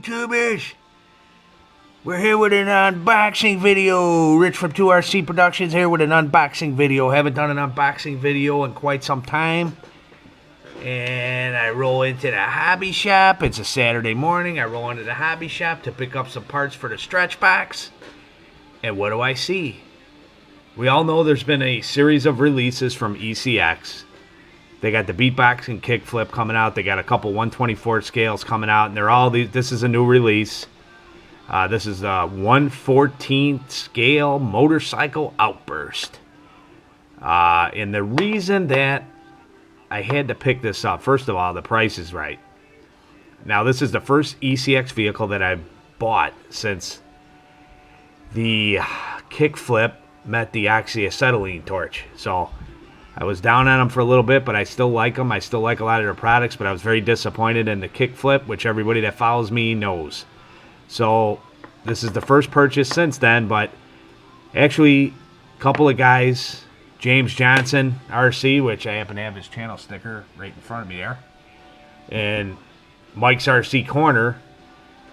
YouTubers? We're here with an unboxing video. Rich from 2RC Productions here with an unboxing video. Haven't done an unboxing video in quite some time. And I roll into the hobby shop. It's a Saturday morning. I roll into the hobby shop to pick up some parts for the stretch box. And what do I see? We all know there's been a series of releases from ECX. They got the beatbox and kickflip coming out. They got a couple 124 scales coming out. And they're all these. This is a new release. This is a 1/14th scale motorcycle Outburst. And the reason that I had to pick this up, first of all, the price is right. Now, this is the first ECX vehicle that I've bought since the kickflip met the oxyacetylene torch. So I was down on them for a little bit, but I still like them. I still like a lot of their products, but I was very disappointed in the kickflip, which everybody that follows me knows. So this is the first purchase since then, but actually a couple of guys, James Johnson, RC, which I happen to have his channel sticker right in front of me there, and Mike's RC Corner,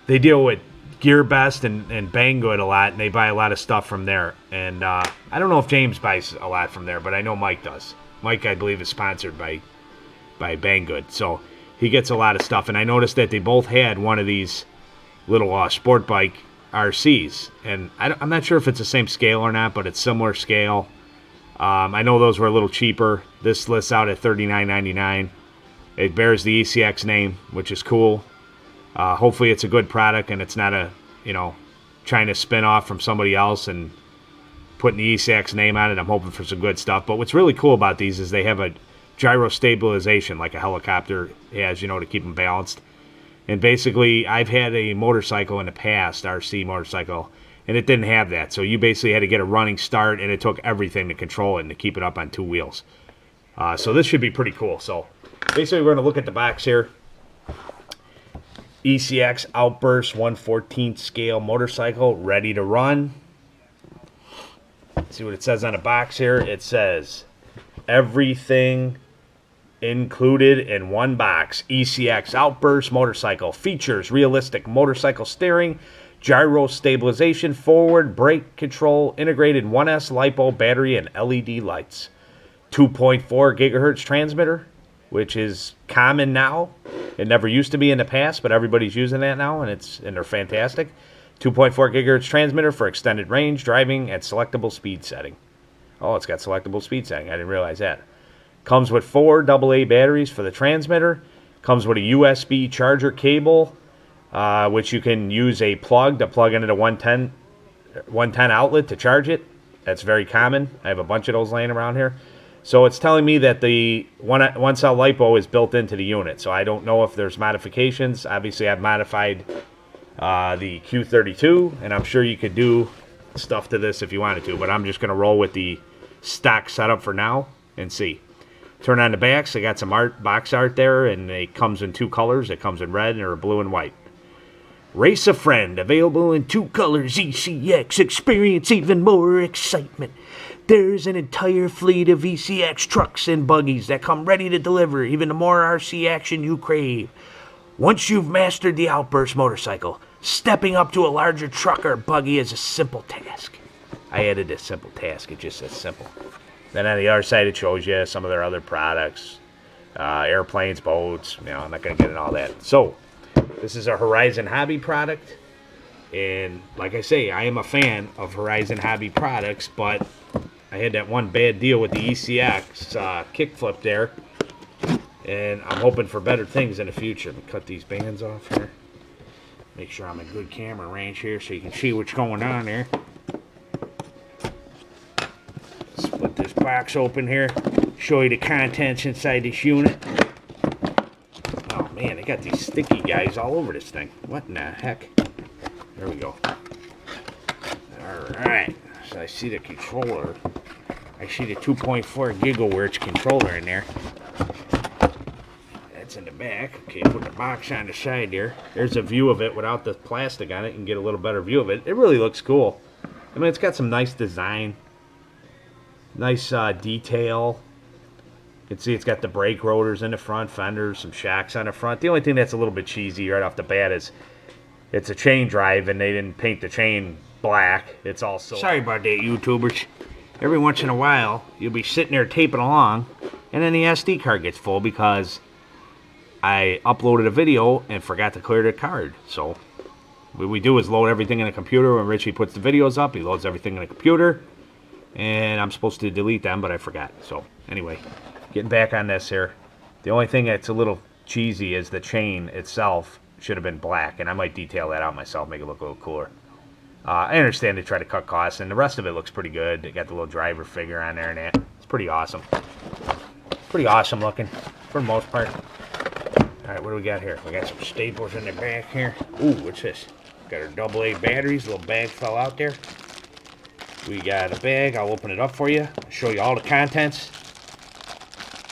they deal with GearBest and Banggood a lot, and they buy a lot of stuff from there. And I don't know if James buys a lot from there, but I know Mike does. Mike, I believe, is sponsored by Banggood, so he gets a lot of stuff. And I noticed that they both had one of these little sport bike RCs, and I'm not sure if it's the same scale or not, but it's similar scale. I know those were a little cheaper. This lists out at $39.99. It bears the ECX name, which is cool. Hopefully it's a good product and it's not a, trying to spin off from somebody else and putting the ECX name on it. I'm hoping for some good stuff. But what's really cool about these is they have a gyro stabilization like a helicopter has, to keep them balanced. And basically, I've had a motorcycle in the past, RC motorcycle, and it didn't have that. So you basically had to get a running start, and it took everything to control it and to keep it up on two wheels. So this should be pretty cool. So basically, we're going to look at the box here. ECX Outburst 1/14th scale motorcycle, ready to run. Let's see what it says on the box here. It says, everything included in one box. ECX Outburst motorcycle features realistic motorcycle steering, gyro stabilization, forward brake control, integrated 1S LiPo battery, and LED lights. 2.4 gigahertz transmitter, which is common now. It never used to be in the past, but everybody's using that now, and they're fantastic. 2.4 gigahertz transmitter for extended range driving at selectable speed setting. Oh, it's got selectable speed setting. I didn't realize that. Comes with 4 AA batteries for the transmitter. Comes with a USB charger cable, which you can use a plug to plug into the 110 outlet to charge it. That's very common. I have a bunch of those laying around here. So it's telling me that the one cell LiPo is built into the unit. So I don't know if there's modifications. Obviously, I've modified the Q32, and I'm sure you could do stuff to this if you wanted to. But I'm just going to roll with the stock setup for now and see. Turn on the backs. I got some box art there, and it comes in 2 colors. It comes in red or blue and white. Race a friend, available in 2 colors. ECX, experience even more excitement. There's an entire fleet of ECX trucks and buggies that come ready to deliver even the more RC action you crave. Once you've mastered the Outburst motorcycle, stepping up to a larger truck or buggy is a simple task. I added a simple task. It just says simple. Then on the other side, it shows you some of their other products. Airplanes, boats. I'm not going to get into all that. So, this is a Horizon Hobby product. And like I say, I am a fan of Horizon Hobby products, but I had that one bad deal with the ECX kickflip there. And I'm hoping for better things in the future. Let me cut these bands off here. Make sure I'm in good camera range here so you can see what's going on there. Split this box open here. Show you the contents inside this unit. Oh man, they got these sticky guys all over this thing. What in the heck? There we go. Alright, so I see the controller. I see the 2.4 gigahertz controller in there. That's in the back. Okay, put the box on the side there. There's a view of it without the plastic on it. You can get a little better view of it. It really looks cool. I mean, it's got some nice design. Nice detail. You can see it's got the brake rotors in the front, fenders, some shocks on the front. The only thing that's a little bit cheesy right off the bat is it's a chain drive, and they didn't paint the chain black. It's also... Sorry about that, YouTubers. Every once in a while, you'll be sitting there taping along, and then the SD card gets full because I uploaded a video and forgot to clear the card. So what we do is load everything in the computer. When Richie puts the videos up, he loads everything in the computer, and I'm supposed to delete them, but I forgot. So anyway, getting back on this here. The only thing that's a little cheesy is the chain itself should have been black, and I might detail that out myself, make it look a little cooler. I understand they try to cut costs, and the rest of it looks pretty good. They got the little driver figure on there and that. It's pretty awesome. Pretty awesome looking, for the most part. Alright, what do we got here? We got some staples in the back here. Ooh, what's this? Got our AA batteries. Little bag fell out there. We got a bag. I'll open it up for you. Show you all the contents.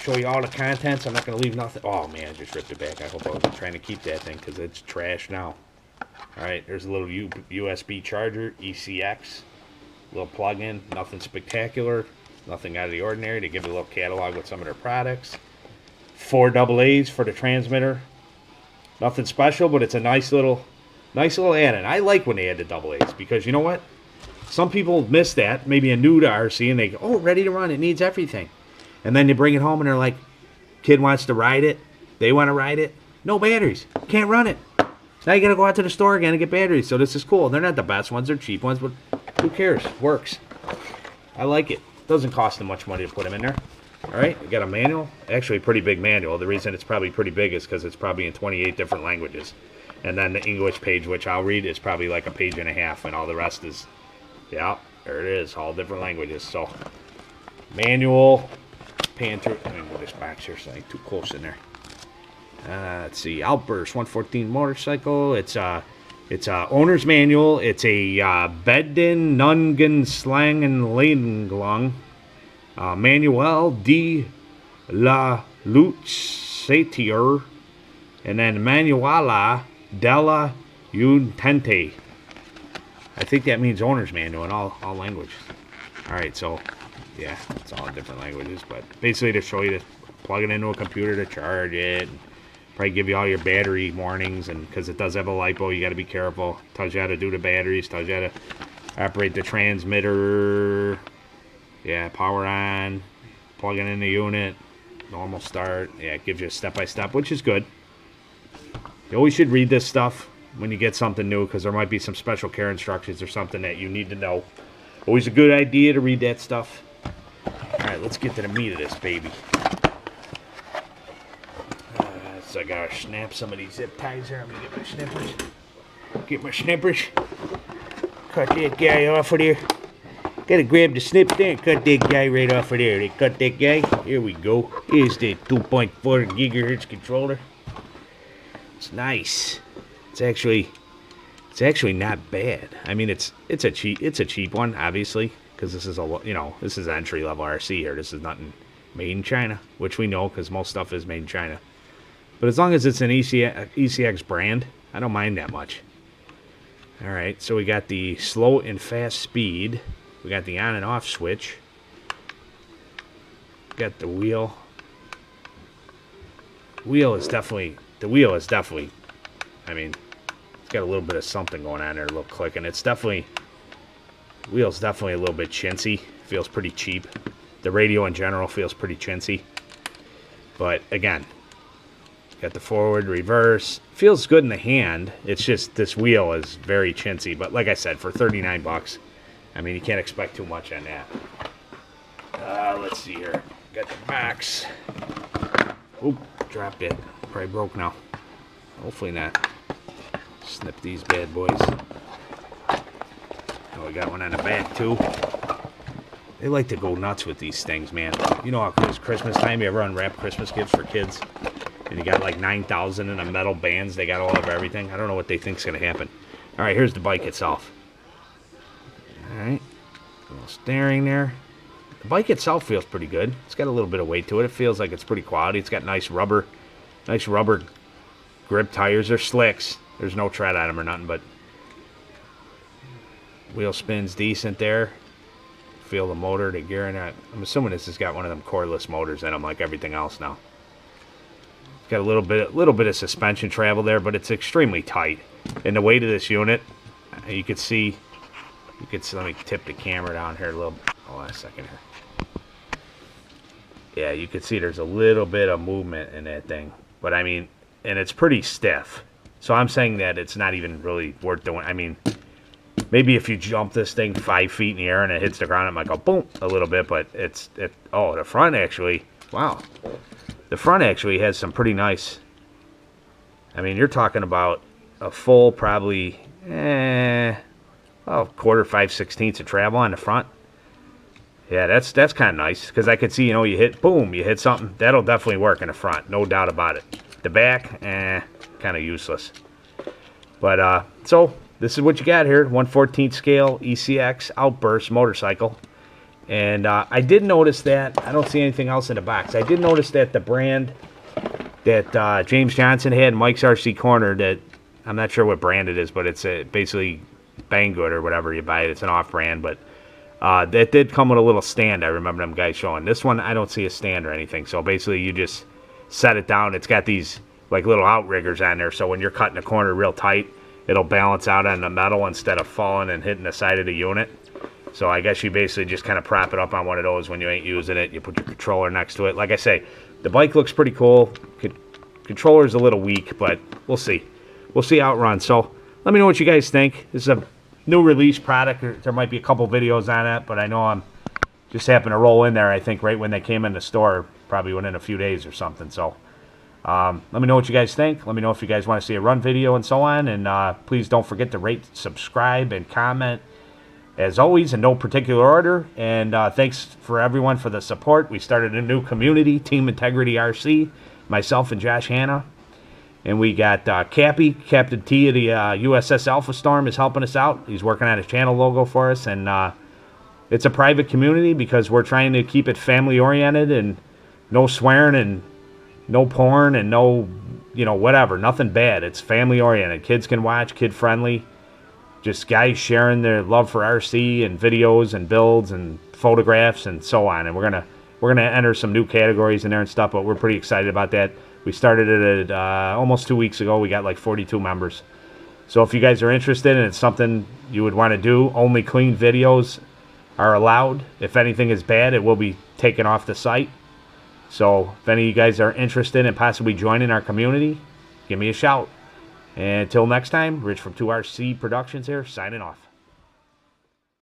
Show you all the contents. I'm not going to leave nothing. Oh, man, I just ripped it back. I hope I wasn't trying to keep that thing because it's trash now. Alright, there's a little USB charger, ECX. Little plug-in, nothing spectacular, nothing out of the ordinary. They give you a little catalog with some of their products. 4 AA's for the transmitter. Nothing special, but it's a nice little add-in. I like when they add the AA's because you know what? Some people miss that, maybe a new to RC, and they go, oh, ready to run, it needs everything. And then they bring it home and they're like, kid wants to ride it, they want to ride it, no batteries, can't run it. Now you gotta go out to the store again and get batteries. So this is cool. They're not the best ones, they're cheap ones, but who cares? Works. I like it. Doesn't cost them much money to put them in there. Alright, we got a manual. Actually a pretty big manual. The reason it's probably pretty big is because it's probably in 28 different languages. And then the English page, which I'll read, is probably like a page and a half, and all the rest is, yeah, there it is, all different languages. So, manual, pan through, let me move this box here so I ain't too close in there. Let's see, Outburst 114 motorcycle. It's a owner's manual. It's a Bedden Nungen Slang and Langlung Manuel de la Luxatier, and then Manuala della Utente. I think that means owner's manual in all languages. Alright, so yeah, it's all in different languages, but basically to show you to plug it into a computer to charge it. Probably give you all your battery warnings, and because it does have a LiPo, you got to be careful. Tells you how to do the batteries, tells you how to operate the transmitter. Yeah, power on, plug it in the unit, normal start. Yeah, it gives you a step-by-step, which is good. You always should read this stuff when you get something new, because there might be some special care instructions or something that you need to know. Always a good idea to read that stuff. Alright, let's get to the meat of this baby. So I gotta snap some of these zip ties here. I'm gonna get my snippers. Get my snippers. Cut that guy off of there. Gotta grab the snips there and cut that guy right off of there. They cut that guy. Here we go. Here's the 2.4 gigahertz controller. It's nice. It's actually not bad. I mean, it's a cheap one, obviously, because this is this is entry level RC here. This is nothing made in China, which we know because most stuff is made in China. But as long as it's an ECX brand, I don't mind that much. Alright, so we got the slow and fast speed. We got the on and off switch. Got the wheel. The wheel is definitely, I mean, it's got a little bit of something going on there, a little clicking. It's definitely, the wheel's definitely a little bit chintzy. Feels pretty cheap. The radio in general feels pretty chintzy. But again, got the forward, reverse. Feels good in the hand. It's just this wheel is very chintzy. But like I said, for 39 bucks, I mean, you can't expect too much on that. Let's see here. Got the box. Oop, dropped it. Probably broke now. Hopefully not. Snip these bad boys. Oh, we got one on the back too. They like to go nuts with these things, man. You know how it's Christmas time, you ever unwrap Christmas gifts for kids? And you got like 9,000 in the metal bands. They got all of everything. I don't know what they think's going to happen. All right, here's the bike itself. All right, a little steering there. The bike itself feels pretty good. It's got a little bit of weight to it. It feels like it's pretty quality. It's got nice rubber grip tires. They're slicks. There's no tread on them or nothing, but wheel spins decent there. Feel the motor, the gear in it. I'm assuming this has got one of them cordless motors in them, like everything else now. Got a little bit of suspension travel there, but it's extremely tight. And the weight of this unit, you could see, let me tip the camera down here a little. Hold on a second here. Yeah, you can see there's a little bit of movement in that thing. But I mean, and it's pretty stiff. So I'm saying that it's not even really worth doing. I mean, maybe if you jump this thing 5 feet in the air and it hits the ground, it might go boom a little bit. But oh, the front actually, wow. The front actually has some pretty nice, I mean, you're talking about a full probably, quarter, 5/16 of travel on the front. Yeah, that's kind of nice, because I could see, you know, you hit something. That'll definitely work in the front, no doubt about it. The back, kind of useless. But, so, this is what you got here. 1/14 scale ECX Outburst motorcycle. And I did notice that, I don't see anything else in the box. I did notice that the brand that James Johnson had, Mike's RC Corner, that, I'm not sure what brand it is, but it's basically Banggood or whatever you buy it. It's an off-brand, but that did come with a little stand. I remember them guys showing. This one, I don't see a stand or anything. So basically, you just set it down. It's got these like little outriggers on there. So when you're cutting a corner real tight, it'll balance out on the metal instead of falling and hitting the side of the unit. So I guess you basically just kind of prop it up on one of those when you ain't using it. You put your controller next to it. Like I say, the bike looks pretty cool. Controller's a little weak, but we'll see. We'll see how it runs. So let me know what you guys think. This is a new release product. There might be a couple videos on it, but I know I'm just happened to roll in there, I think, right when they came in the store, probably within a few days or something. So let me know what you guys think. Let me know if you guys want to see a run video and so on. And please don't forget to rate, subscribe, and comment, as always, in no particular order. And thanks for everyone for the support. We started a new community, Team Integrity RC, myself and Josh Hanna. And we got Cappy, Captain T of the USS Alpha Storm, is helping us out. He's working on his channel logo for us. And it's a private community because we're trying to keep it family-oriented and no swearing and no porn and no, you know, whatever. Nothing bad. It's family-oriented. Kids can watch, kid-friendly. Just guys sharing their love for RC and videos and builds and photographs and so on. And we're gonna enter some new categories in there and stuff, but we're pretty excited about that. We started it almost 2 weeks ago. We got like 42 members. So if you guys are interested and it's something you would want to do, only clean videos are allowed. If anything is bad, it will be taken off the site. So if any of you guys are interested in possibly joining our community, give me a shout. And until next time, Rich from 2RC Productions here, signing off.